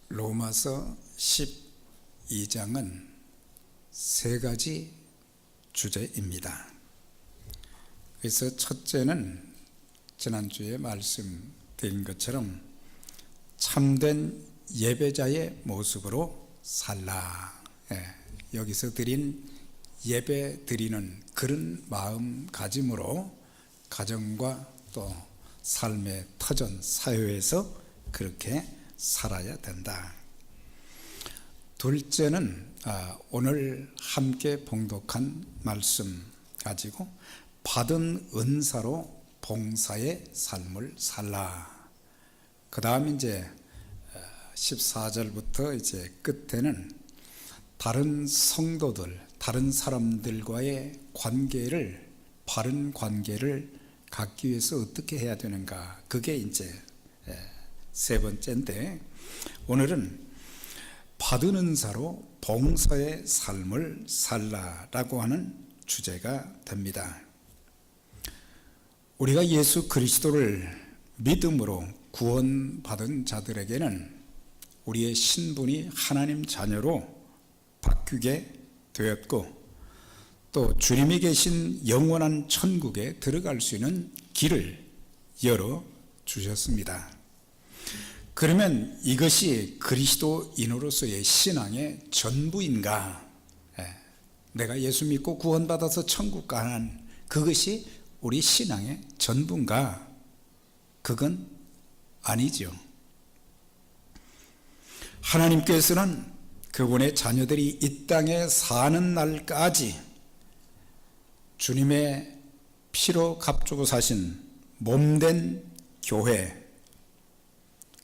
로마서 12장은 세 가지 주제입니다. 그래서 첫째는 지난주에 말씀드린 것처럼 참된 예배자의 모습으로 살라. 여기서 드린 예배 드리는 그런 마음가짐으로 가정과 또 삶의 터전 사회에서 그렇게 살아야 된다. 둘째는 오늘 함께 봉독한 말씀 가지고 받은 은사로 봉사의 삶을 살라. 그 다음 이제 14절부터 이제 끝에는 다른 성도들, 다른 사람들과의 관계를, 바른 관계를 갖기 위해서 어떻게 해야 되는가. 그게 이제 세 번째인데, 오늘은 받은 은사로 봉사의 삶을 살라라고 하는 주제가 됩니다. 우리가 예수 그리스도를 믿음으로 구원받은 자들에게는 우리의 신분이 하나님 자녀로 바뀌게 되었고, 또 주님이 계신 영원한 천국에 들어갈 수 있는 길을 열어 주셨습니다. 그러면 이것이 그리스도인으로서의 신앙의 전부인가? 내가 예수 믿고 구원받아서 천국 가는 그것이 우리 신앙의 전부인가? 그건 아니죠. 하나님께서는 그분의 자녀들이 이 땅에 사는 날까지 주님의 피로 값주고 사신 몸된 교회,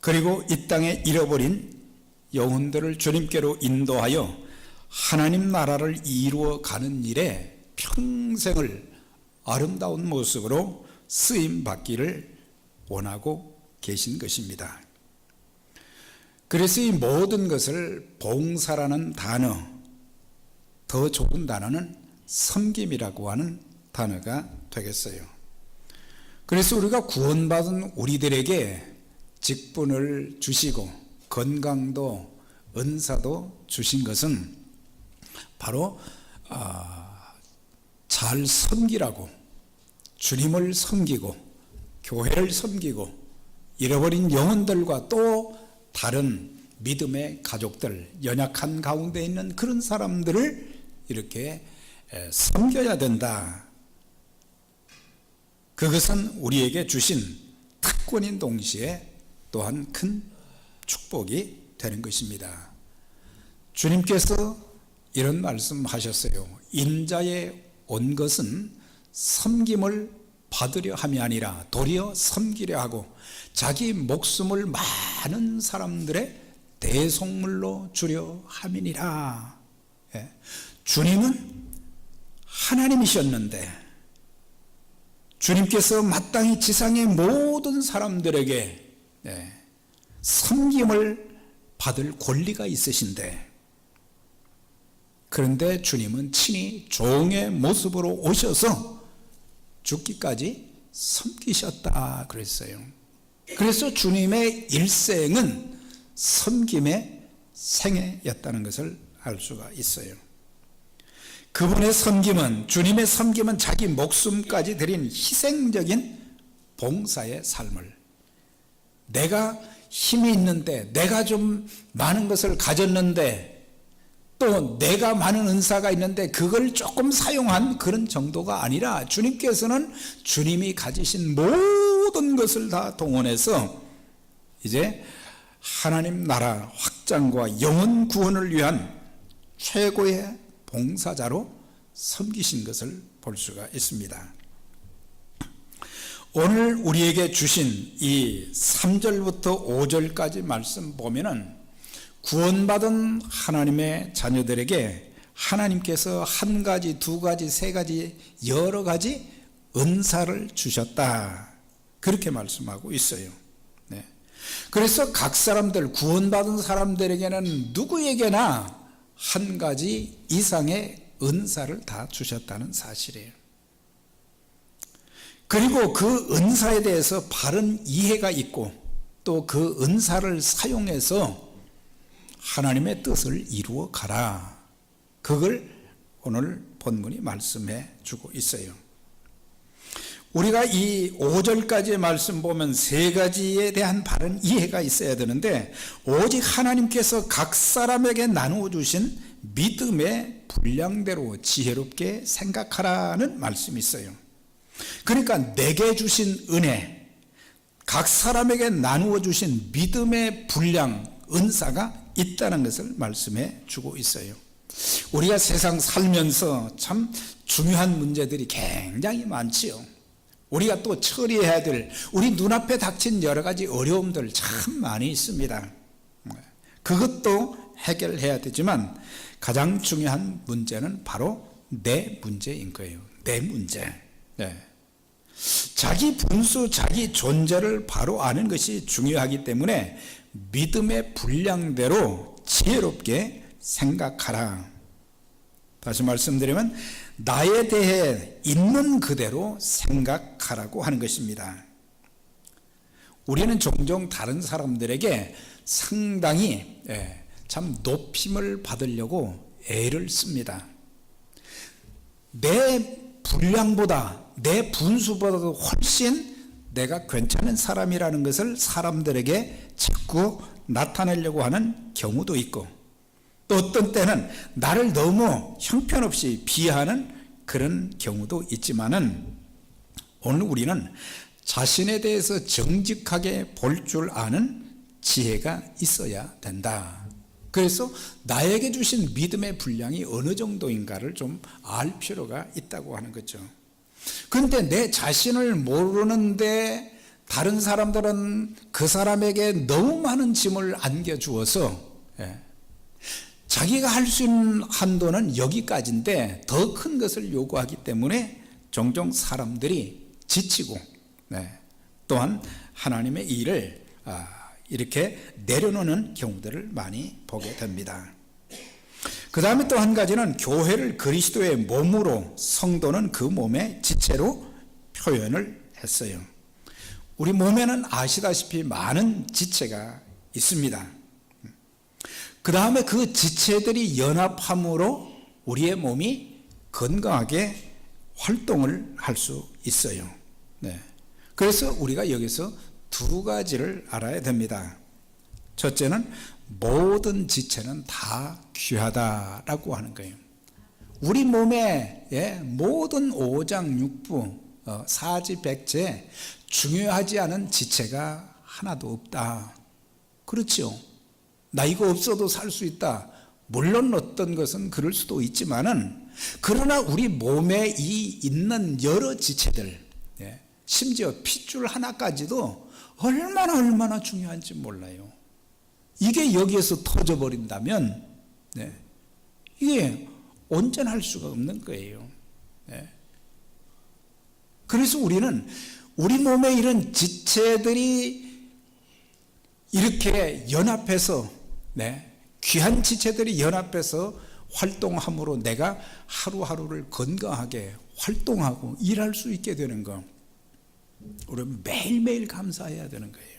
그리고 이 땅에 잃어버린 영혼들을 주님께로 인도하여 하나님 나라를 이루어가는 일에 평생을 아름다운 모습으로 쓰임받기를 원하고 계신 것입니다. 그래서 이 모든 것을 봉사라는 단어, 더 좋은 단어는 섬김이라고 하는 단어가 되겠어요. 그래서 우리가 구원받은 우리들에게 직분을 주시고 건강도 은사도 주신 것은 바로 잘 섬기라고, 주님을 섬기고 교회를 섬기고 잃어버린 영혼들과 또 다른 믿음의 가족들, 연약한 가운데 있는 그런 사람들을 이렇게 섬겨야 된다. 그것은 우리에게 주신 특권인 동시에 또한 큰 축복이 되는 것입니다. 주님께서 이런 말씀하셨어요. 인자에 온 것은 섬김을 받으려 함이 아니라 도리어 섬기려 하고 자기 목숨을 많은 사람들의 대속물로 주려 함이니라. 주님은 하나님이셨는데 주님께서 마땅히 지상의 모든 사람들에게 섬김을 받을 권리가 있으신데, 그런데 주님은 친히 종의 모습으로 오셔서 죽기까지 섬기셨다 그랬어요. 그래서 주님의 일생은 섬김의 생애였다는 것을 알 수가 있어요. 그분의 섬김은, 주님의 섬김은 자기 목숨까지 드린 희생적인 봉사의 삶을, 내가 힘이 있는데, 내가 좀 많은 것을 가졌는데, 또 내가 많은 은사가 있는데 그걸 조금 사용한 그런 정도가 아니라 주님께서는 주님이 가지신 모든 것을 다 동원해서 이제 하나님 나라 확장과 영혼 구원을 위한 최고의 봉사자로 섬기신 것을 볼 수가 있습니다. 오늘 우리에게 주신 이 3절부터 5절까지 말씀 보면은 구원받은 하나님의 자녀들에게 하나님께서 한 가지, 두 가지, 세 가지, 여러 가지 은사를 주셨다. 그렇게 말씀하고 있어요. 그래서 각 사람들, 구원받은 사람들에게는 누구에게나 한 가지 이상의 은사를 다 주셨다는 사실이에요. 그리고 그 은사에 대해서 바른 이해가 있고 또 그 은사를 사용해서 하나님의 뜻을 이루어 가라. 그걸 오늘 본문이 말씀해 주고 있어요. 우리가 이 5절까지의 말씀 보면 세 가지에 대한 바른 이해가 있어야 되는데, 오직 하나님께서 각 사람에게 나누어 주신 믿음의 분량대로 지혜롭게 생각하라는 말씀이 있어요. 그러니까 내게 주신 은혜, 각 사람에게 나누어 주신 믿음의 분량, 은사가 있다는 것을 말씀해 주고 있어요. 우리가 세상 살면서 참 중요한 문제들이 굉장히 많지요. 우리가 또 처리해야 될, 우리 눈앞에 닥친 여러 가지 어려움들 참 많이 있습니다. 그것도 해결해야 되지만 가장 중요한 문제는 바로 내 문제인 거예요. 내 문제. 자기 분수, 자기 존재를 바로 아는 것이 중요하기 때문에 믿음의 분량대로 지혜롭게 생각하라. 다시 말씀드리면 나에 대해 있는 그대로 생각하라고 하는 것입니다. 우리는 종종 다른 사람들에게 상당히 참 높임을 받으려고 애를 씁니다. 내 분량보다, 내 분수보다도 훨씬 내가 괜찮은 사람이라는 것을 사람들에게 자꾸 나타내려고 하는 경우도 있고, 또 어떤 때는 나를 너무 형편없이 비하하는 그런 경우도 있지만은, 오늘 우리는 자신에 대해서 정직하게 볼 줄 아는 지혜가 있어야 된다. 그래서 나에게 주신 믿음의 분량이 어느 정도인가를 좀 알 필요가 있다고 하는 거죠. 그런데 내 자신을 모르는데 다른 사람들은 그 사람에게 너무 많은 짐을 안겨주어서 자기가 할 수 있는 한도는 여기까지인데 더 큰 것을 요구하기 때문에 종종 사람들이 지치고, 또한 하나님의 일을 이렇게 내려놓는 경우들을 많이 보게 됩니다. 그 다음에 또 한 가지는 교회를 그리스도의 몸으로, 성도는 그 몸의 지체로 표현을 했어요. 우리 몸에는 아시다시피 많은 지체가 있습니다. 그 다음에 그 지체들이 연합함으로 우리의 몸이 건강하게 활동을 할 수 있어요. 그래서 우리가 여기서 두 가지를 알아야 됩니다. 첫째는 모든 지체는 다 귀하다라고 하는 거예요. 우리 몸의 모든 오장육부, 사지백체, 중요하지 않은 지체가 하나도 없다. 그렇죠. 나 이거 없어도 살 수 있다. 물론 어떤 것은 그럴 수도 있지만은, 그러나 우리 몸에 이 있는 여러 지체들, 심지어 핏줄 하나까지도 얼마나 중요한지 몰라요. 이게 여기에서 터져버린다면 이게 온전할 수가 없는 거예요. 그래서 우리는 우리 몸에 이런 지체들이 이렇게 연합해서, 귀한 지체들이 연합해서 활동함으로 내가 하루하루를 건강하게 활동하고 일할 수 있게 되는 거, 우리는 매일매일 감사해야 되는 거예요.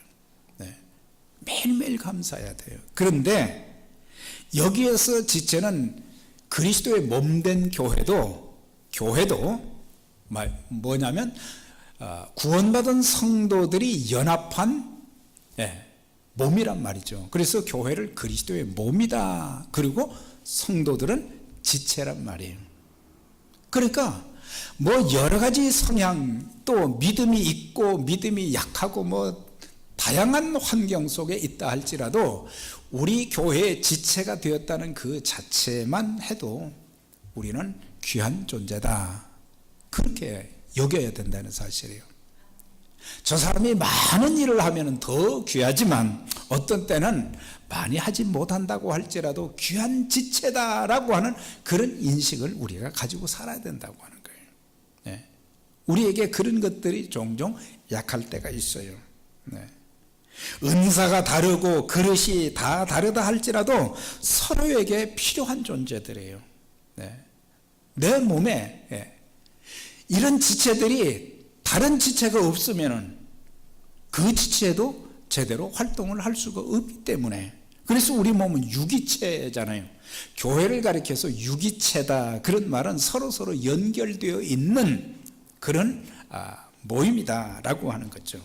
매일매일 감사해야 돼요. 그런데 여기에서 지체는 그리스도의 몸된 교회도 뭐냐면 구원받은 성도들이 연합한 몸이란 말이죠. 그래서 교회를 그리스도의 몸이다. 그리고 성도들은 지체란 말이에요. 그러니까 뭐 여러 가지 성향, 또 믿음이 있고 믿음이 약하고 뭐 다양한 환경 속에 있다 할지라도 우리 교회의 지체가 되었다는 그 자체만 해도 우리는 귀한 존재다. 그렇게 여겨야 된다는 사실이에요. 저 사람이 많은 일을 하면 더 귀하지만 어떤 때는 많이 하지 못한다고 할지라도 귀한 지체다라고 하는 그런 인식을 우리가 가지고 살아야 된다고 하는 거예요. 우리에게 그런 것들이 종종 약할 때가 있어요. 은사가 다르고 그릇이 다 다르다 할지라도 서로에게 필요한 존재들이에요. 내 몸에 이런 지체들이, 다른 지체가 없으면 그 지체도 제대로 활동을 할 수가 없기 때문에 그래서 우리 몸은 유기체잖아요. 교회를 가리켜서 유기체다, 그런 말은 서로 연결되어 있는 그런 모임이다라고 하는 거죠.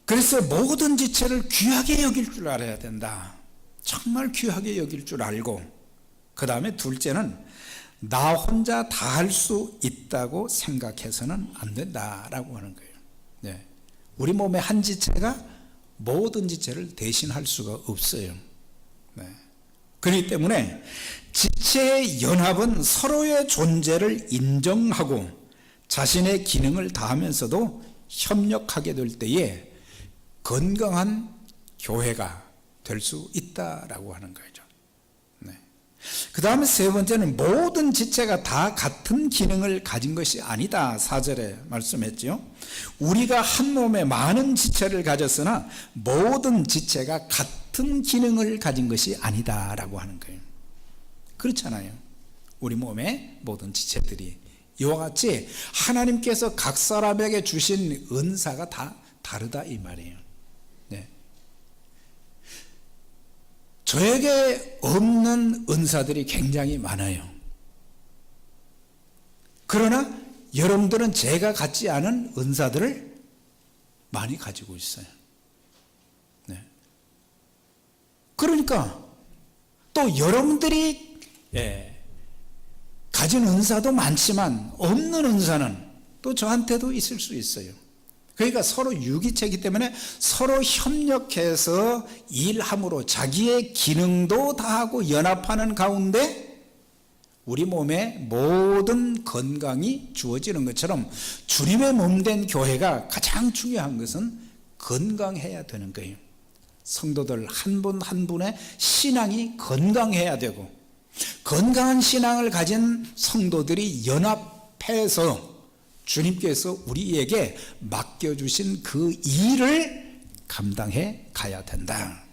그래서 모든 지체를 귀하게 여길 줄 알아야 된다. 정말 귀하게 여길 줄 알고, 그 다음에 둘째는 나 혼자 다 할 수 있다고 생각해서는 안 된다라고 하는 거예요. 네. 우리 몸의 한 지체가 모든 지체를 대신할 수가 없어요. 네. 그렇기 때문에 지체의 연합은 서로의 존재를 인정하고 자신의 기능을 다하면서도 협력하게 될 때에 건강한 교회가 될 수 있다라고 하는 거죠. 네. 그 다음에 세 번째는 모든 지체가 다 같은 기능을 가진 것이 아니다. 4절에 말씀했죠. 우리가 한 몸에 많은 지체를 가졌으나 모든 지체가 같은 기능을 가진 것이 아니다라고 하는 거예요. 그렇잖아요. 우리 몸의 모든 지체들이 이와 같이 하나님께서 각 사람에게 주신 은사가 다 다르다 이 말이에요. 네. 저에게 없는 은사들이 굉장히 많아요. 그러나 여러분들은 제가 갖지 않은 은사들을 많이 가지고 있어요. 네. 그러니까 또 여러분들이 가진 은사도 많지만 없는 은사는 또 저한테도 있을 수 있어요. 그러니까 서로 유기체이기 때문에 서로 협력해서 일함으로 자기의 기능도 다하고 연합하는 가운데 우리 몸에 모든 건강이 주어지는 것처럼 주님의 몸된 교회가 가장 중요한 것은 건강해야 되는 거예요. 성도들 한 분 한 분의 신앙이 건강해야 되고, 건강한 신앙을 가진 성도들이 연합해서 주님께서 우리에게 맡겨주신 그 일을 감당해 가야 된다.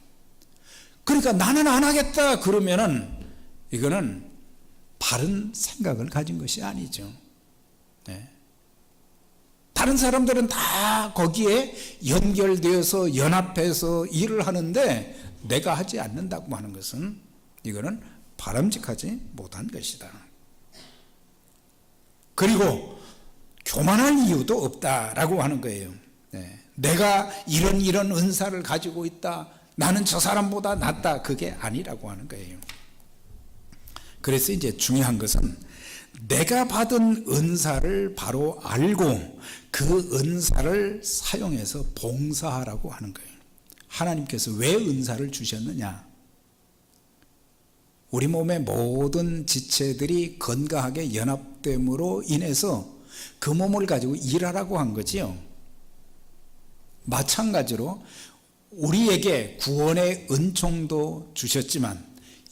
그러니까 나는 안 하겠다 그러면은 이거는 바른 생각을 가진 것이 아니죠. 네. 다른 사람들은 다 거기에 연결되어서 연합해서 일을 하는데 내가 하지 않는다고 하는 것은 이거는 바람직하지 못한 것이다. 그리고 교만할 이유도 없다라고 하는 거예요. 네. 내가 이런 은사를 가지고 있다, 나는 저 사람보다 낫다, 그게 아니라고 하는 거예요. 그래서 이제 중요한 것은 내가 받은 은사를 바로 알고 그 은사를 사용해서 봉사하라고 하는 거예요. 하나님께서 왜 은사를 주셨느냐? 우리 몸의 모든 지체들이 건강하게 연합됨으로 인해서 그 몸을 가지고 일하라고 한 거지요. 마찬가지로 우리에게 구원의 은총도 주셨지만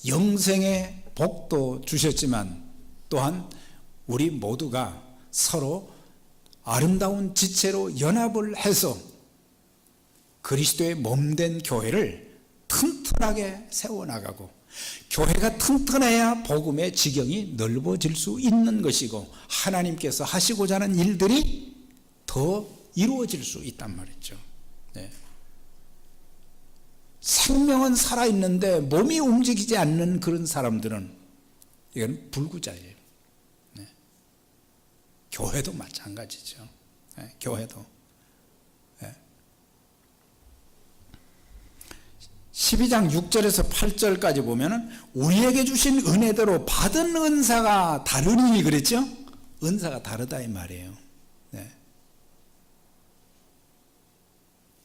영생의 복도 주셨지만 또한 우리 모두가 서로 아름다운 지체로 연합을 해서 그리스도의 몸된 교회를 튼튼하게 세워나가고, 교회가 튼튼해야 복음의 지경이 넓어질 수 있는 것이고 하나님께서 하시고자 하는 일들이 더 이루어질 수 있단 말이죠. 네. 생명은 살아있는데 몸이 움직이지 않는 그런 사람들은 이건 불구자예요. 네. 교회도 마찬가지죠. 네. 교회도 12장 6절에서 8절까지 보면은 우리에게 주신 은혜대로 받은 은사가 다르니 그랬죠? 은사가 다르다 이 말이에요. 네.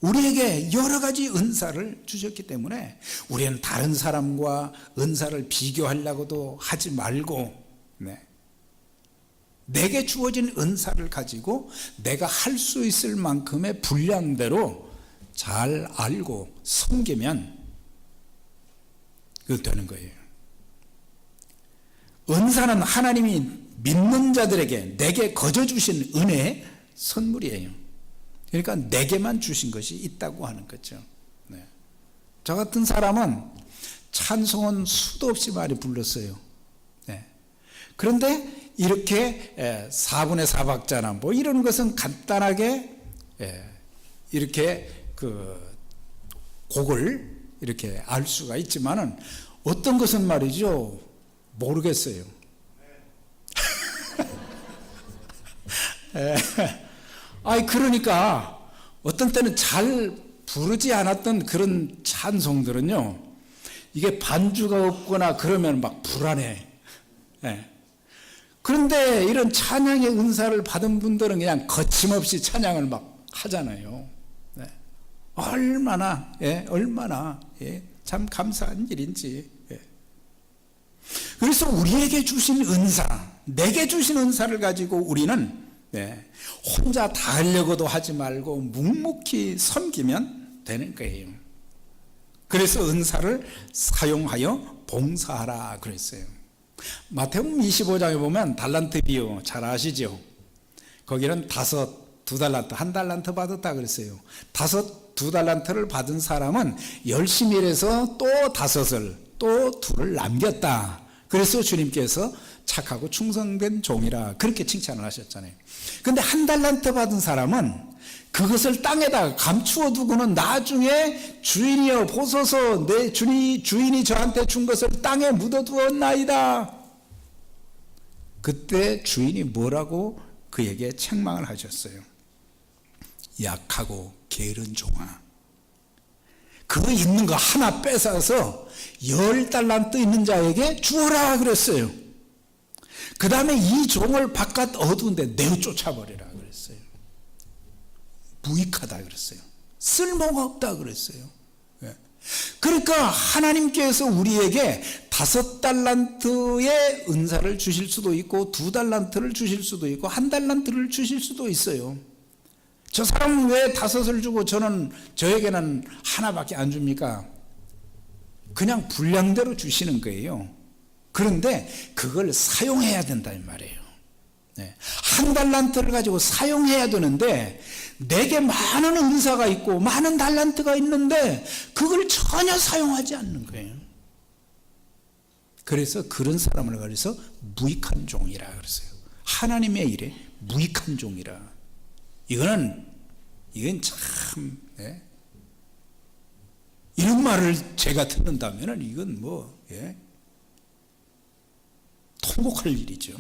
우리에게 여러 가지 은사를 주셨기 때문에 우리는 다른 사람과 은사를 비교하려고도 하지 말고, 네. 내게 주어진 은사를 가지고 내가 할 수 있을 만큼의 분량대로 잘 알고 섬기면 그거 되는 거예요. 은사는 하나님이 믿는 자들에게 내게 거저 주신 은혜의 선물이에요. 그러니까 내게만 주신 것이 있다고 하는 거죠. 네. 저 같은 사람은 찬송은 수도 없이 많이 불렀어요. 네. 그런데 이렇게 4분의 4박자나 뭐 이런 것은 간단하게 이렇게 그걸 이렇게 알 수가 있지만은 어떤 것은 말이죠, 모르겠어요. 그러니까 어떤 때는 잘 부르지 않았던 그런 찬송들은요, 이게 반주가 없거나 그러면 막 불안해. 그런데 이런 찬양의 은사를 받은 분들은 그냥 거침없이 찬양을 막 하잖아요. 얼마나 참 감사한 일인지. 그래서 우리에게 주신 은사, 내게 주신 은사를 가지고 우리는 혼자 다 하려고도 하지 말고 묵묵히 섬기면 되는 거예요. 그래서 은사를 사용하여 봉사하라 그랬어요. 마태복음 25장에 보면 달란트 비유 잘 아시죠? 거기는 2달란트, 1달란트 받았다 그랬어요. 2달란트를 받은 사람은 열심히 일해서 또 5을, 또 2를 남겼다. 그래서 주님께서 착하고 충성된 종이라 그렇게 칭찬을 하셨잖아요. 근데 1달란트 받은 사람은 그것을 땅에다가 감추어 두고는 나중에 주인이여 보소서, 내 주인이 저한테 준 것을 땅에 묻어두었나이다. 그때 주인이 뭐라고 그에게 책망을 하셨어요. 약하고 게으른 종아, 그거 있는 거 하나 뺏어서 10달란트 있는 자에게 주어라 그랬어요. 그 다음에 이 종을 바깥 어두운 데 내쫓아버리라 그랬어요. 무익하다 그랬어요. 쓸모가 없다 그랬어요. 그러니까 하나님께서 우리에게 5달란트의 은사를 주실 수도 있고 2달란트를 주실 수도 있고 1달란트를 주실 수도 있어요. 저 사람은 왜 5을 주고 저에게는 하나밖에 안 줍니까? 그냥 분량대로 주시는 거예요. 그런데 그걸 사용해야 된다는 말이에요. 1달란트를 가지고 사용해야 되는데 내게 많은 은사가 있고 많은 달란트가 있는데 그걸 전혀 사용하지 않는 거예요. 그래서 그런 사람을 가려서 무익한 종이라 그랬어요. 하나님의 일에 무익한 종이라. 이건 참, 이런 말을 제가 듣는다면 이건 통곡할 일이죠.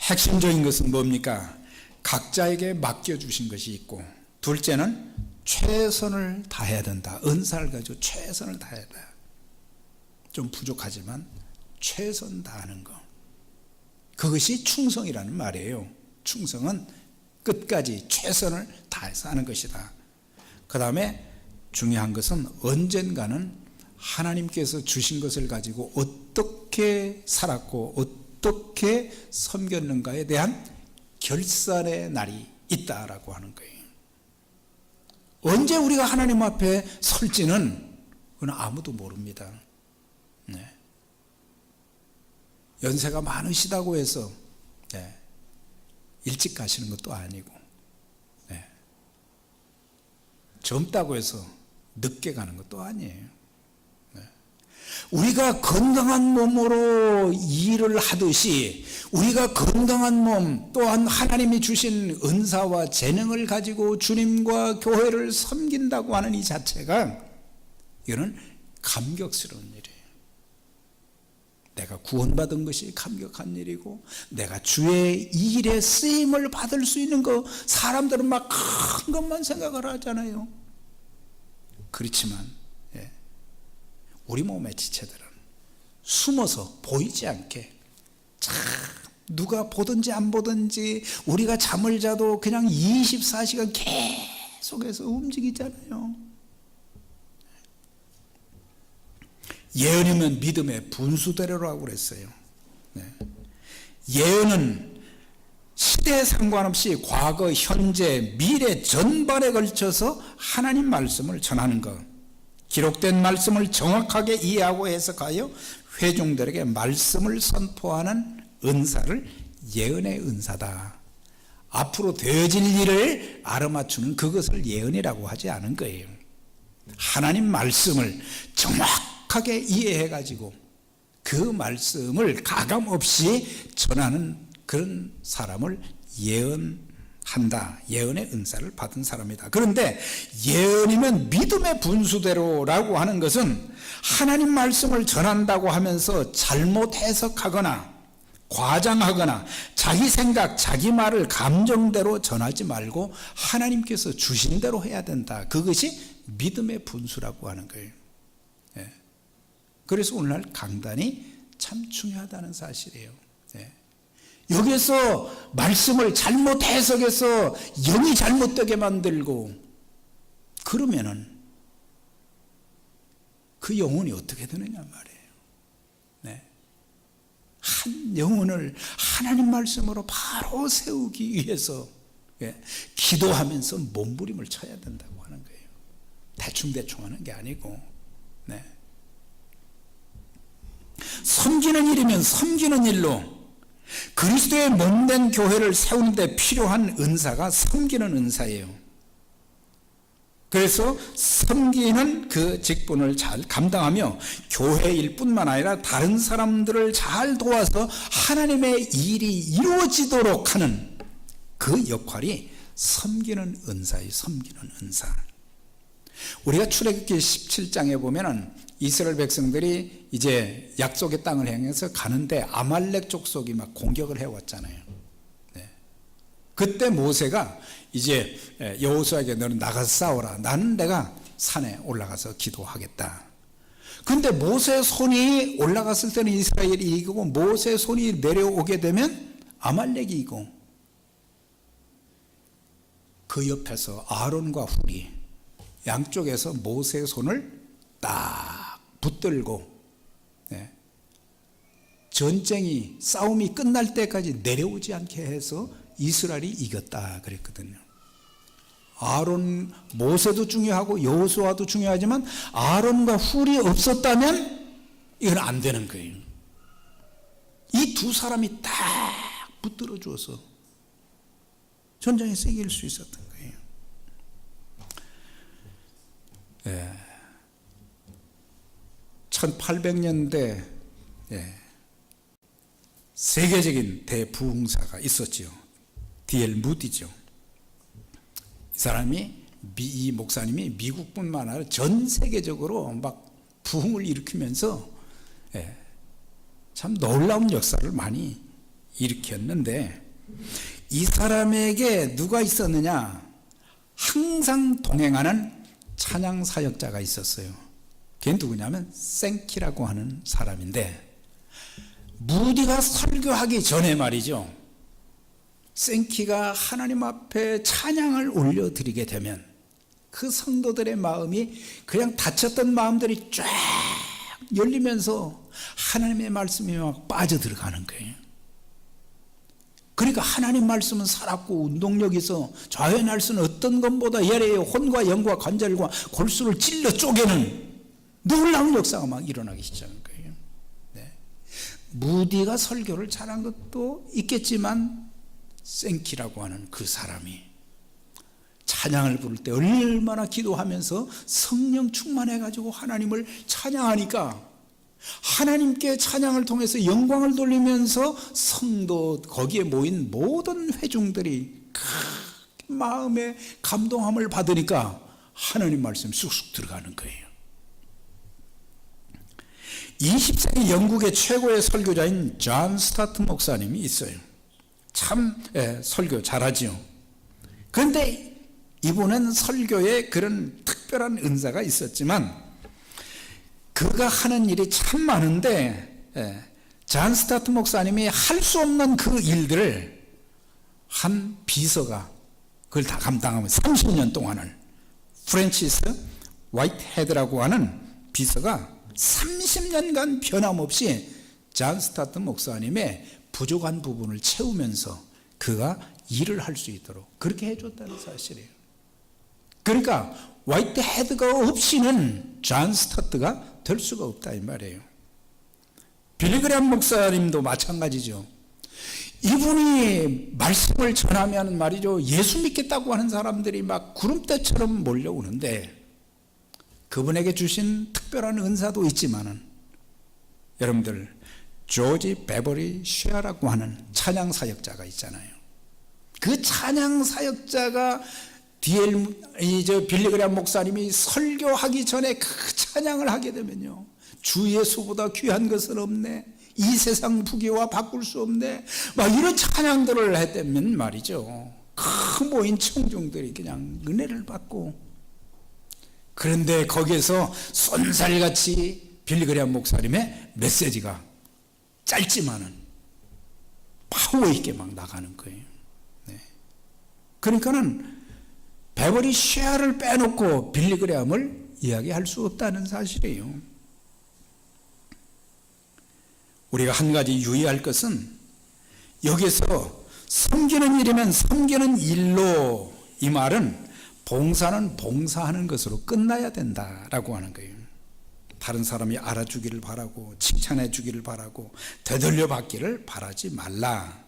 핵심적인 것은 뭡니까? 각자에게 맡겨주신 것이 있고, 둘째는 최선을 다해야 된다. 은사를 가지고 최선을 다해야 된다. 좀 부족하지만 최선 다하는 것. 그것이 충성이라는 말이에요. 충성은 끝까지 최선을 다해서 하는 것이다. 그 다음에 중요한 것은 언젠가는 하나님께서 주신 것을 가지고 어떻게 살았고 어떻게 섬겼는가에 대한 결산의 날이 있다라고 하는 거예요. 언제 우리가 하나님 앞에 설지는 그건 아무도 모릅니다. 연세가 많으시다고 해서 일찍 가시는 것도 아니고, 젊다고 해서 늦게 가는 것도 아니에요. 우리가 건강한 몸으로 일을 하듯이 우리가 건강한 몸 또한 하나님이 주신 은사와 재능을 가지고 주님과 교회를 섬긴다고 하는 이 자체가 이거는 감격스러운 일이에요. 내가 구원받은 것이 감격한 일이고 내가 주의 일에 쓰임을 받을 수 있는 거, 사람들은 막 큰 것만 생각을 하잖아요. 그렇지만 우리 몸의 지체들은 숨어서 보이지 않게 참 누가 보든지 안 보든지 우리가 잠을 자도 그냥 24시간 계속해서 움직이잖아요. 예언이면 믿음의 분수대로라고 그랬어요. 예언은 시대에 상관없이 과거, 현재, 미래 전반에 걸쳐서 하나님 말씀을 전하는 것, 기록된 말씀을 정확하게 이해하고 해석하여 회중들에게 말씀을 선포하는 은사를 예언의 은사다. 앞으로 되어질 일을 알아맞추는 그것을 예언이라고 하지 않은 거예요. 하나님 말씀을 정확하게 이해해가지고 그 말씀을 가감없이 전하는 그런 사람을 예언하는 한다. 예언의 은사를 받은 사람이다. 그런데 예언이면 믿음의 분수대로라고 하는 것은 하나님 말씀을 전한다고 하면서 잘못 해석하거나 과장하거나 자기 생각, 자기 말을 감정대로 전하지 말고 하나님께서 주신 대로 해야 된다. 그것이 믿음의 분수라고 하는 거예요. 예. 그래서 오늘날 강단이 참 중요하다는 사실이에요. 예. 여기서 말씀을 잘못 해석해서 영이 잘못되게 만들고 그러면은 그 영혼이 어떻게 되느냐 말이에요. 네. 한 영혼을 하나님 말씀으로 바로 세우기 위해서 기도하면서 몸부림을 쳐야 된다고 하는 거예요. 대충대충 하는 게 아니고. 네. 섬기는 일이면 섬기는 일로 그리스도의 몸된 교회를 세우는 데 필요한 은사가 섬기는 은사예요. 그래서 섬기는 그 직분을 잘 감당하며 교회 일뿐만 아니라 다른 사람들을 잘 도와서 하나님의 일이 이루어지도록 하는 그 역할이 섬기는 은사예요. 섬기는 은사. 우리가 출애굽기 17장에 보면은 이스라엘 백성들이 이제 약속의 땅을 향해서 가는데 아말렉 족속이 막 공격을 해왔잖아요. 네. 그때 모세가 이제 여호수아에게 너는 나가서 싸워라. 나는 내가 산에 올라가서 기도하겠다. 그런데 모세의 손이 올라갔을 때는 이스라엘이 이기고 모세의 손이 내려오게 되면 아말렉이 이기고 그 옆에서 아론과 훌이 양쪽에서 모세의 손을 딱 붙들고 전쟁이 싸움이 끝날 때까지 내려오지 않게 해서 이스라엘이 이겼다 그랬거든요. 아론, 모세도 중요하고 여호수아도 중요하지만 아론과 훌이 없었다면 이건 안 되는 거예요. 이 두 사람이 딱 붙들어 주어서 전쟁에서 이길 수 있었던 거예요. 예. 1800년대 세계적인 대부흥사가 있었지요. D.L. 무디죠. 이 사람이 이 목사님이 미국뿐만 아니라 전 세계적으로 막 부흥을 일으키면서 참 놀라운 역사를 많이 일으켰는데 이 사람에게 누가 있었느냐? 항상 동행하는 찬양 사역자가 있었어요. 걔는 누구냐면 생키라고 하는 사람인데 무디가 설교하기 전에 말이죠. 생키가 하나님 앞에 찬양을 올려드리게 되면 그 성도들의 마음이 그냥 닫혔던 마음들이 쫙 열리면서 하나님의 말씀이 막 빠져들어가는 거예요. 그러니까 하나님 말씀은 살았고 운동력이 있어 좌회할 수는 어떤 것보다 예래요. 혼과 영과 관절과 골수를 찔러 쪼개는 놀라운 역사가 막 일어나기 시작한 거예요. 네. 무디가 설교를 잘한 것도 있겠지만 생키라고 하는 그 사람이 찬양을 부를 때 얼마나 기도하면서 성령 충만해가지고 하나님을 찬양하니까 하나님께 찬양을 통해서 영광을 돌리면서 성도 거기에 모인 모든 회중들이 마음에 감동함을 받으니까 하나님 말씀 쑥쑥 들어가는 거예요. 20세기 영국의 최고의 설교자인 존 스타트 목사님이 있어요. 참 설교 잘하지요. 그런데 이분은 설교에 그런 특별한 은사가 있었지만 그가 하는 일이 참 많은데 존 스타트 목사님이 할 수 없는 그 일들을 한 비서가 그걸 다 감당하면 30년 동안을 프랜시스 화이트헤드라고 하는 비서가 30년간 변함없이 존 스타트 목사님의 부족한 부분을 채우면서 그가 일을 할 수 있도록 그렇게 해줬다는 사실이에요. 그러니까 화이트헤드가 없이는 존 스타트가 될 수가 없다 이 말이에요. 빌리그램 목사님도 마찬가지죠. 이분이 말씀을 전하면 말이죠. 예수 믿겠다고 하는 사람들이 막 구름대처럼 몰려오는데 그분에게 주신 특별한 은사도 있지만은 여러분들 조지 베버리 쉐아라고 하는 찬양 사역자가 있잖아요. 그 찬양 사역자가 빌리 그레이엄 목사님이 설교하기 전에 그 찬양을 하게 되면요, 주 예수보다 귀한 것은 없네, 이 세상 부귀와 바꿀 수 없네, 막 이런 찬양들을 했다면 말이죠, 그 모인 청중들이 그냥 은혜를 받고. 그런데 거기에서 쏜살같이 빌리 그레이엄 목사님의 메시지가 짧지만은 파워 있게 막 나가는 거예요. 네. 그러니까는 베버리 쉐어를 빼놓고 빌리 그레이엄을 이야기할 수 없다는 사실이에요. 우리가 한 가지 유의할 것은, 여기서 섬기는 일이면 섬기는 일로, 이 말은 봉사는 봉사하는 것으로 끝나야 된다라고 하는 거예요. 다른 사람이 알아주기를 바라고 칭찬해 주기를 바라고 되돌려 받기를 바라지 말라.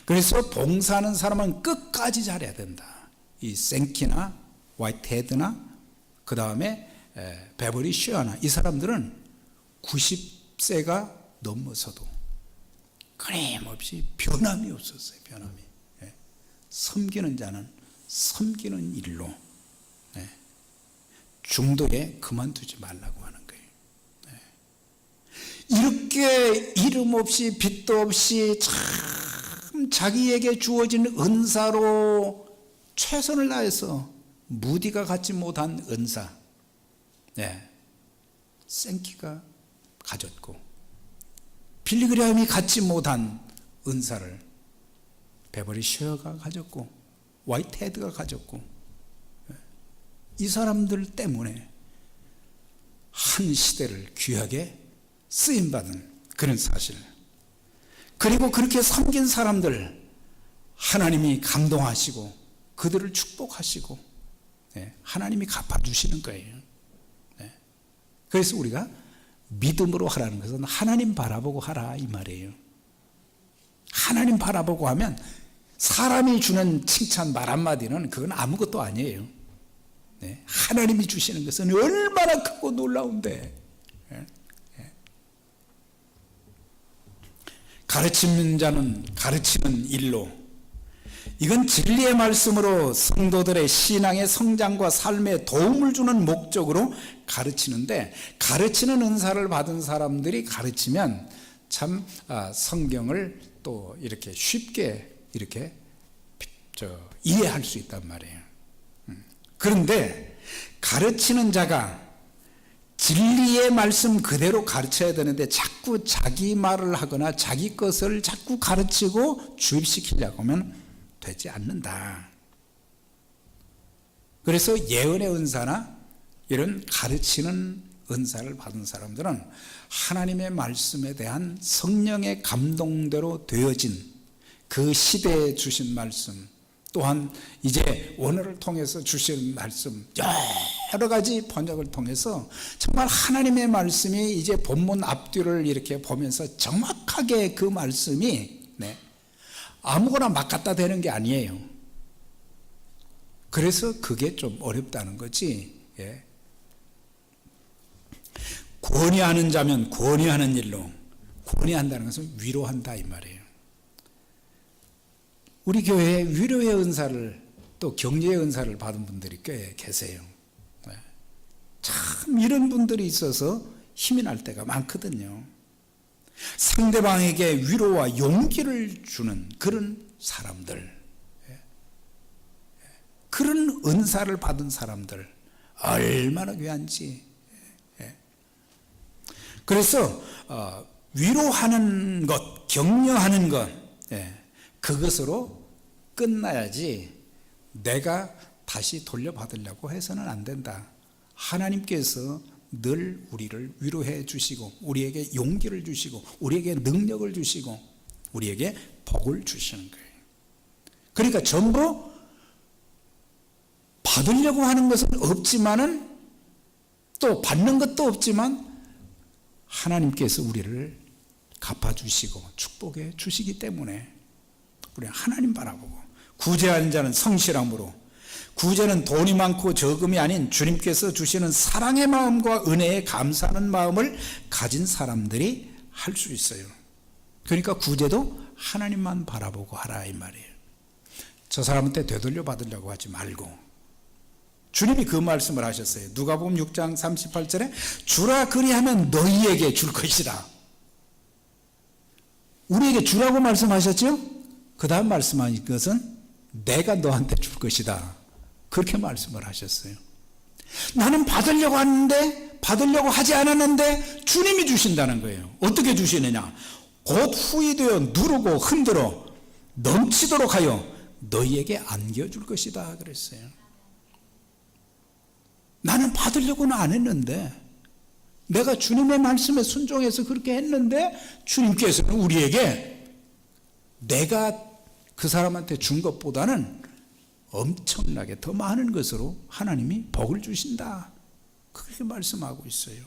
그래서 봉사하는 사람은 끝까지 잘해야 된다. 이 생키나 화이트헤드나 그 다음에 베버리 쉐어나 이 사람들은 90세가 넘어서도 끊임없이 변함이 없었어요. 변함이. 섬기는 자는 섬기는 일로, 중도에 그만두지 말라고 하는 거예요. 이렇게 이름 없이 빚도 없이 참 자기에게 주어진 은사로 최선을 다해서 무디가 갖지 못한 은사, 생키가 가졌고, 빌리 그레이엄이 갖지 못한 은사를 베버리 쉐어가 가졌고, 화이트헤드가 가졌고, 이 사람들 때문에 한 시대를 귀하게 쓰임받은 그런 사실, 그리고 그렇게 섬긴 사람들 하나님이 감동하시고 그들을 축복하시고 하나님이 갚아주시는 거예요. 그래서 우리가 믿음으로 하라는 것은 하나님 바라보고 하라 이 말이에요. 하나님 바라보고 하면 사람이 주는 칭찬 말 한마디는 그건 아무것도 아니에요. 하나님이 주시는 것은 얼마나 크고 놀라운데. 가르치는 자는 가르치는 일로, 이건 진리의 말씀으로 성도들의 신앙의 성장과 삶에 도움을 주는 목적으로 가르치는데, 가르치는 은사를 받은 사람들이 가르치면 참 성경을 또 이렇게 쉽게 이렇게 이해할 수 있단 말이에요. 그런데 가르치는 자가 진리의 말씀 그대로 가르쳐야 되는데 자꾸 자기 말을 하거나 자기 것을 자꾸 가르치고 주입시키려고 하면 되지 않는다. 그래서 예언의 은사나 이런 가르치는 은사를 받은 사람들은 하나님의 말씀에 대한 성령의 감동대로 되어진 그 시대에 주신 말씀, 또한 이제 원어를 통해서 주신 말씀, 여러 가지 번역을 통해서 정말 하나님의 말씀이 이제 본문 앞뒤를 이렇게 보면서 정확하게 그 말씀이 아무거나 막 갖다 대는 게 아니에요. 그래서 그게 좀 어렵다는 거지. 권위하는 자면 권위하는 일로, 권위한다는 것은 위로한다 이 말이에요. 우리 교회에 위로의 은사를 또 격려의 은사를 받은 분들이 꽤 계세요. 참 이런 분들이 있어서 힘이 날 때가 많거든요. 상대방에게 위로와 용기를 주는 그런 사람들, 그런 은사를 받은 사람들 얼마나 귀한지. 그래서 위로하는 것, 격려하는 것, 그것으로 끝나야지 내가 다시 돌려받으려고 해서는 안 된다. 하나님께서 늘 우리를 위로해 주시고 우리에게 용기를 주시고 우리에게 능력을 주시고 우리에게 복을 주시는 거예요. 그러니까 전부 받으려고 하는 것은 없지만은 또 받는 것도 없지만 하나님께서 우리를 갚아주시고 축복해 주시기 때문에 우리 하나님 바라보고, 구제하는 자는 성실함으로, 구제는 돈이 많고 적음이 아닌 주님께서 주시는 사랑의 마음과 은혜에 감사하는 마음을 가진 사람들이 할 수 있어요. 그러니까 구제도 하나님만 바라보고 하라 이 말이에요. 저 사람한테 되돌려 받으려고 하지 말고, 주님이 그 말씀을 하셨어요. 누가복음 6장 38절에 주라 그리하면 너희에게 줄 것이라. 우리에게 주라고 말씀하셨죠? 그 다음 말씀하신 것은 내가 너한테 줄 것이다, 그렇게 말씀을 하셨어요. 나는 받으려고 하는데, 받으려고 하지 않았는데 주님이 주신다는 거예요. 어떻게 주시느냐? 곧 후이 되어 누르고 흔들어 넘치도록 하여 너희에게 안겨줄 것이다 그랬어요. 나는 받으려고는 안 했는데, 내가 주님의 말씀에 순종해서 그렇게 했는데 주님께서는 우리에게 내가 그 사람한테 준 것보다는 엄청나게 더 많은 것으로 하나님이 복을 주신다, 그렇게 말씀하고 있어요.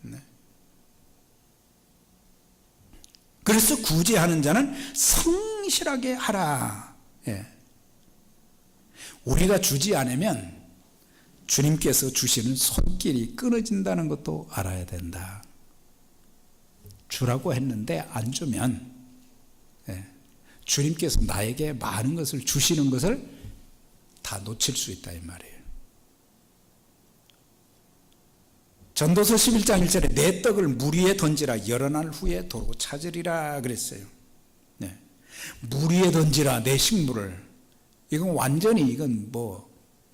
네. 그래서 구제하는 자는 성실하게 하라. 예. 우리가 주지 않으면 주님께서 주시는 손길이 끊어진다는 것도 알아야 된다. 주라고 했는데 안 주면, 예, 주님께서 나에게 많은 것을 주시는 것을 다 놓칠 수 있다 이 말이에요. 전도서 11장 1절에 내 떡을 물 위에 던지라 여러 날 후에 도로 찾으리라 그랬어요. 네. 물 위에 던지라 내 식물을. 이건 완전히, 이건 뭐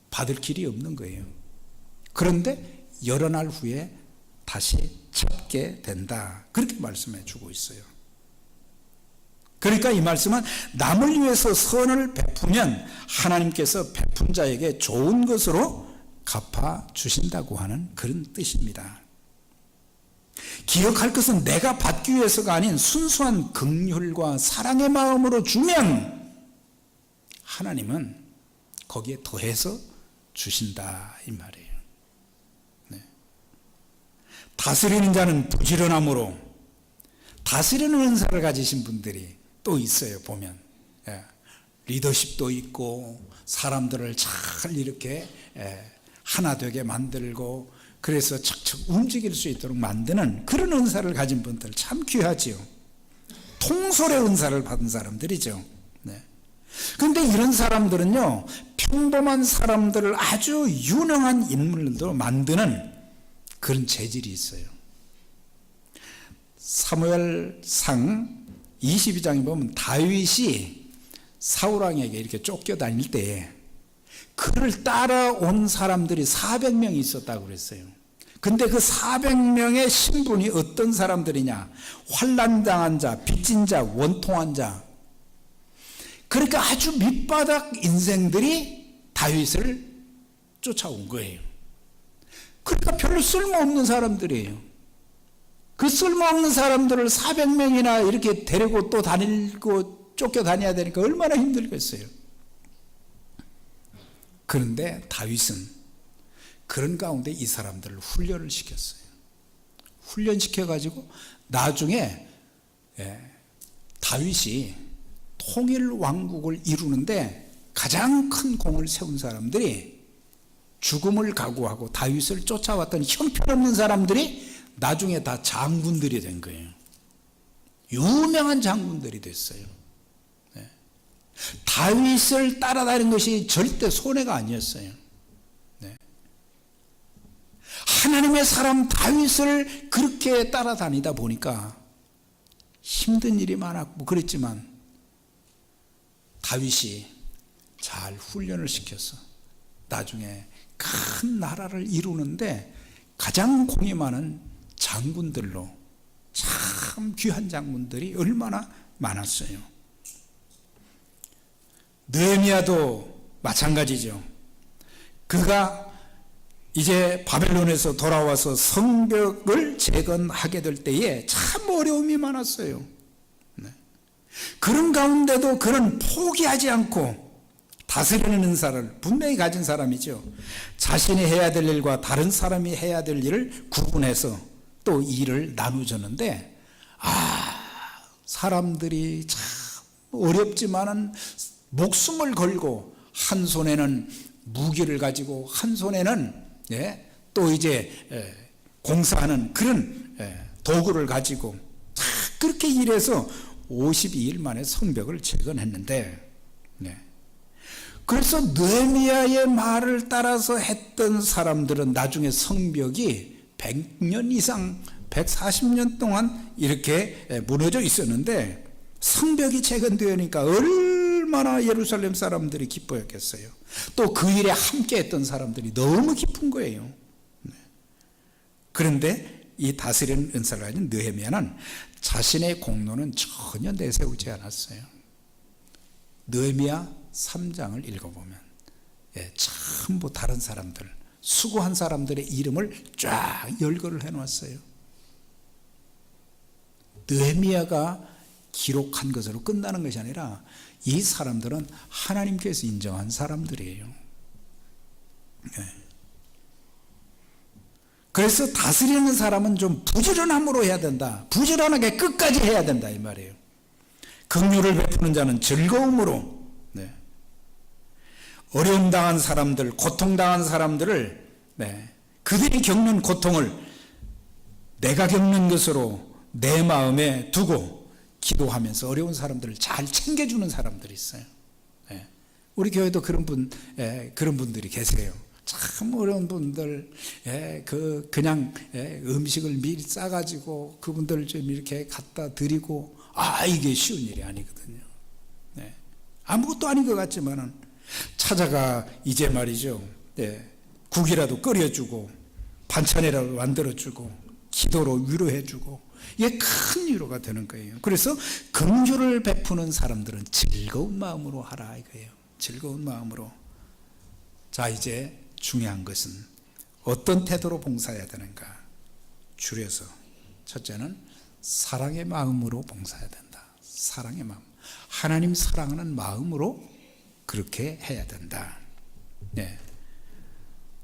받을 길이 없는 거예요. 그런데 여러 날 후에 다시 찾게 된다, 그렇게 말씀해 주고 있어요. 그러니까 이 말씀은 남을 위해서 선을 베푸면 하나님께서 베푼 자에게 좋은 것으로 갚아 주신다고 하는 그런 뜻입니다. 기억할 것은 내가 받기 위해서가 아닌 순수한 긍휼과 사랑의 마음으로 주면 하나님은 거기에 더해서 주신다 이 말이에요. 네. 다스리는 자는 부지런함으로, 다스리는 은사를 가지신 분들이 또 있어요. 보면, 예, 리더십도 있고 사람들을 잘 이렇게, 하나 되게 만들고, 그래서 척척 움직일 수 있도록 만드는 그런 은사를 가진 분들 참 귀하지요. 통솔의 은사를 받은 사람들이죠. 네. 그런데 이런 사람들은요, 평범한 사람들을 아주 유능한 인물로 만드는 그런 재질이 있어요. 사무엘상 22장에 보면 다윗이 사울왕에게 이렇게 쫓겨다닐 때에 그를 따라온 사람들이 400명이 있었다고 그랬어요. 근데 그 400명의 신분이 어떤 사람들이냐? 환난당한 자, 빚진 자, 원통한 자. 그러니까 아주 밑바닥 인생들이 다윗을 쫓아온 거예요. 그러니까 별로 쓸모없는 사람들이에요. 그 쓸모없는 사람들을 400명이나 이렇게 데리고 또 다니고 쫓겨다녀야 되니까 얼마나 힘들겠어요. 그런데 다윗은 그런 가운데 이 사람들을 훈련을 시켰어요. 훈련시켜가지고 나중에, 다윗이 통일 왕국을 이루는데 가장 큰 공을 세운 사람들이, 죽음을 각오하고 다윗을 쫓아왔던 형편없는 사람들이 나중에 다 장군들이 된 거예요. 유명한 장군들이 됐어요. 네. 다윗을 따라다니는 것이 절대 손해가 아니었어요. 네. 하나님의 사람 다윗을 그렇게 따라다니다 보니까 힘든 일이 많았고 그랬지만 다윗이 잘 훈련을 시켜서 나중에 큰 나라를 이루는데 가장 공이 많은 장군들로, 참 귀한 장군들이 얼마나 많았어요. 느헤미야도 마찬가지죠. 그가 이제 바벨론에서 돌아와서 성벽을 재건하게 될 때에 참 어려움이 많았어요. 네. 그런 가운데도 그는 포기하지 않고 다스리는 은사를 분명히 가진 사람이죠. 자신이 해야 될 일과 다른 사람이 해야 될 일을 구분해서 또 일을 나누셨는데, 사람들이 참 어렵지만은 목숨을 걸고 한 손에는 무기를 가지고 한 손에는, 또 이제 공사하는 그런 도구를 가지고 그렇게 일해서 52일 만에 성벽을 재건했는데, 그래서 느헤미야의 말을 따라서 했던 사람들은 나중에 성벽이 100년 이상 140년 동안 이렇게 무너져 있었는데 성벽이 재건되니까 얼마나 예루살렘 사람들이 기뻐했겠어요. 또 그 일에 함께 했던 사람들이 너무 기쁜 거예요. 그런데 이 다스리는 은사를 가진 느헤미야는 자신의 공로는 전혀 내세우지 않았어요. 느헤미야 3장을 읽어보면 전부 다른 사람들, 수고한 사람들의 이름을 쫙 열거를 해놨어요. 느헤미야가 기록한 것으로 끝나는 것이 아니라 이 사람들은 하나님께서 인정한 사람들이에요. 그래서 다스리는 사람은 좀 부지런함으로 해야 된다. 부지런하게 끝까지 해야 된다 이 말이에요. 긍휼을 베푸는 자는 즐거움으로, 어려움 당한 사람들, 고통 당한 사람들을, 그들이 겪는 고통을 내가 겪는 것으로 내 마음에 두고 기도하면서 어려운 사람들을 잘 챙겨주는 사람들이 있어요. 우리 교회도 그런 분들이 계세요. 참 어려운 분들, 그냥 음식을 미리 싸가지고 그분들 좀 이렇게 갖다 드리고, 이게 쉬운 일이 아니거든요. 아무것도 아닌 것 같지만은 찾아가 이제 말이죠. 국이라도 끓여주고 반찬이라도 만들어주고 기도로 위로해주고, 이게 큰 위로가 되는 거예요. 그래서 긍휼을 베푸는 사람들은 즐거운 마음으로 하라 이거예요. 즐거운 마음으로. 자, 이제 중요한 것은 어떤 태도로 봉사해야 되는가. 줄여서 첫째는 사랑의 마음으로 봉사해야 된다. 사랑의 마음. 하나님 사랑하는 마음으로 그렇게 해야 된다.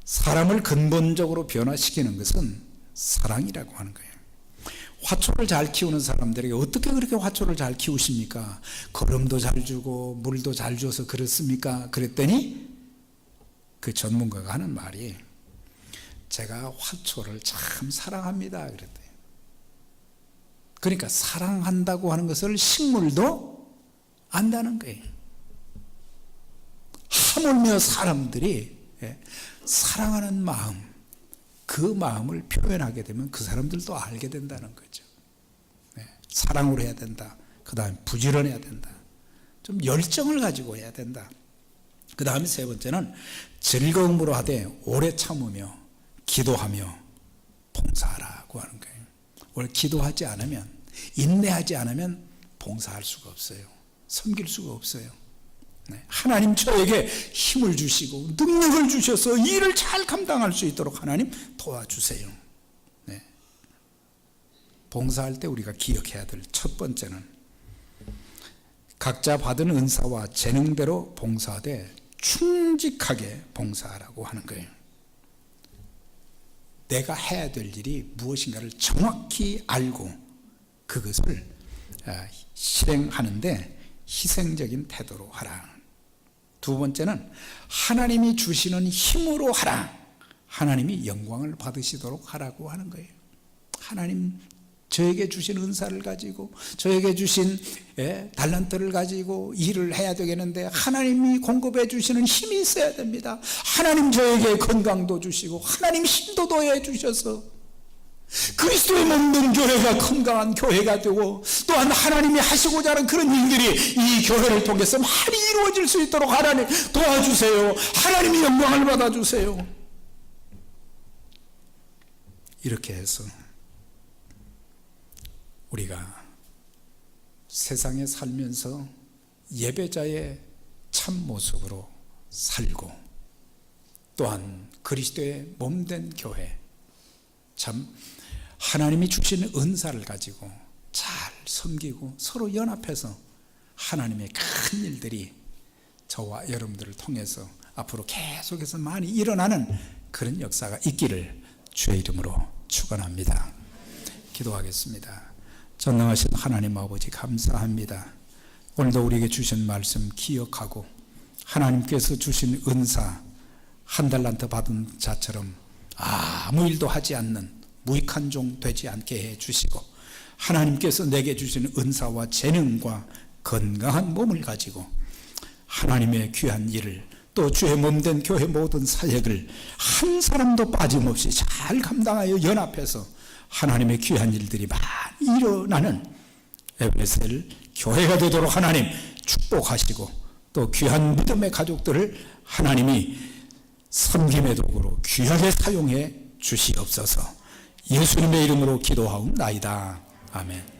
사람을 근본적으로 변화시키는 것은 사랑이라고 하는 거예요. 화초를 잘 키우는 사람들에게 어떻게 그렇게 화초를 잘 키우십니까? 거름도 잘 주고 물도 잘 줘서 그렇습니까? 그랬더니 그 전문가가 하는 말이, 제가 화초를 참 사랑합니다 그랬대요. 그러니까 사랑한다고 하는 것을 식물도 안다는 거예요. 하물며 사람들이 사랑하는 마음, 그 마음을 표현하게 되면 그 사람들도 알게 된다는 거죠. 사랑으로 해야 된다. 그 다음에 부지런해야 된다. 좀 열정을 가지고 해야 된다. 그 다음에 세 번째는 즐거움으로 하되 오래 참으며 기도하며 봉사하라고 하는 거예요. 오래 기도하지 않으면, 인내하지 않으면 봉사할 수가 없어요. 섬길 수가 없어요. 하나님 저에게 힘을 주시고 능력을 주셔서 일을 잘 감당할 수 있도록 하나님 도와주세요. 봉사할 때 우리가 기억해야 될 첫 번째는 각자 받은 은사와 재능대로 봉사하되 충직하게 봉사하라고 하는 거예요. 내가 해야 될 일이 무엇인가를 정확히 알고 그것을 실행하는데 희생적인 태도로 하라. 두 번째는 하나님이 주시는 힘으로 하라. 하나님이 영광을 받으시도록 하라고 하는 거예요. 하나님 저에게 주신 은사를 가지고, 저에게 주신 달란트를 가지고 일을 해야 되겠는데 하나님이 공급해 주시는 힘이 있어야 됩니다. 하나님 저에게 건강도 주시고 하나님 힘도 더해 주셔서 그리스도의 몸된 교회가 건강한 교회가 되고, 또한 하나님이 하시고자 하는 그런 일들이 이 교회를 통해서 많이 이루어질 수 있도록 하나님 도와주세요. 하나님이 영광을 받아주세요. 이렇게 해서 우리가 세상에 살면서 예배자의 참 모습으로 살고, 또한 그리스도의 몸된 교회, 참 하나님이 주신 은사를 가지고 잘 섬기고 서로 연합해서 하나님의 큰 일들이 저와 여러분들을 통해서 앞으로 계속해서 많이 일어나는 그런 역사가 있기를 주의 이름으로 축원합니다. 기도하겠습니다. 전능하신 하나님 아버지 감사합니다. 오늘도 우리에게 주신 말씀 기억하고 하나님께서 주신 은사 한 달란트 받은 자처럼 아무 일도 하지 않는 무익한 종 되지 않게 해주시고, 하나님께서 내게 주신 은사와 재능과 건강한 몸을 가지고 하나님의 귀한 일을 또 주의 몸된 교회 모든 사역을 한 사람도 빠짐없이 잘 감당하여 연합해서 하나님의 귀한 일들이 많이 일어나는 에베네셀 교회가 되도록 하나님 축복하시고, 또 귀한 믿음의 가족들을 하나님이 섬김의 도구로 귀하게 사용해 주시옵소서. 예수님의 이름으로 기도하옵나이다. 아멘.